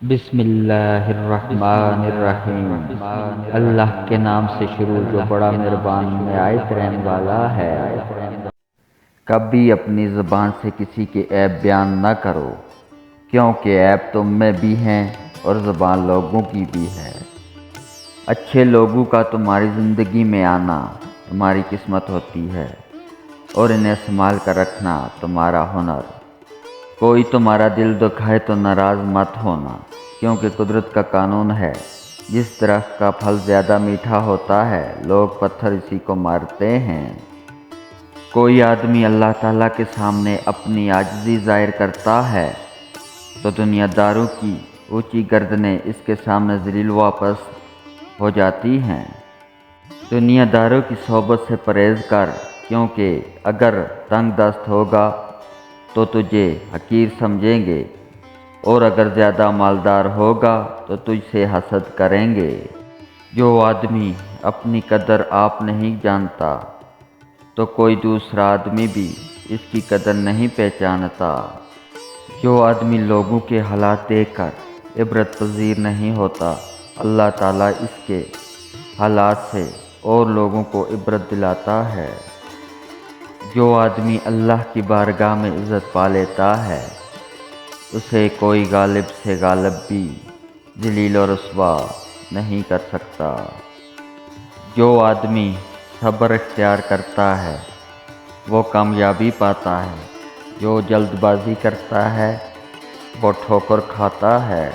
بسم اللہ الرحمن الرحیم۔ اللہ کے نام سے شروع جو بڑا مہربان نہایت رحم والا ہے۔ کبھی اپنی زبان سے کسی کے عیب بیان نہ کرو، کیونکہ عیب تم میں بھی ہیں اور زبان لوگوں کی بھی ہے۔ اچھے لوگوں کا تمہاری زندگی میں آنا تمہاری قسمت ہوتی ہے اور انہیں سنبھال کر رکھنا تمہارا ہنر۔ کوئی تمہارا دل دکھائے تو ناراض مت ہونا، کیونکہ قدرت کا قانون ہے، جس درخت کا پھل زیادہ میٹھا ہوتا ہے لوگ پتھر اسی کو مارتے ہیں۔ کوئی آدمی اللہ تعالیٰ کے سامنے اپنی عاجزی ظاہر کرتا ہے تو دنیا داروں کی اونچی گردنیں اس کے سامنے ذلیل واپس ہو جاتی ہیں۔ دنیا داروں کی صحبت سے پرہیز کر، کیونکہ اگر تنگ دست ہوگا تو تجھے حقیر سمجھیں گے، اور اگر زیادہ مالدار ہوگا تو تجھ سے حسد کریں گے۔ جو آدمی اپنی قدر آپ نہیں جانتا تو کوئی دوسرا آدمی بھی اس کی قدر نہیں پہچانتا۔ جو آدمی لوگوں کے حالات دیکھ کر عبرت پذیر نہیں ہوتا، اللہ تعالیٰ اس کے حالات سے اور لوگوں کو عبرت دلاتا ہے۔ جو آدمی اللہ کی بارگاہ میں عزت پا لیتا ہے، اسے کوئی غالب سے غالب بھی ذلیل و رسوا نہیں کر سکتا۔ جو آدمی صبر اختیار کرتا ہے وہ کامیابی پاتا ہے، جو جلد بازی کرتا ہے وہ ٹھوکر کھاتا ہے۔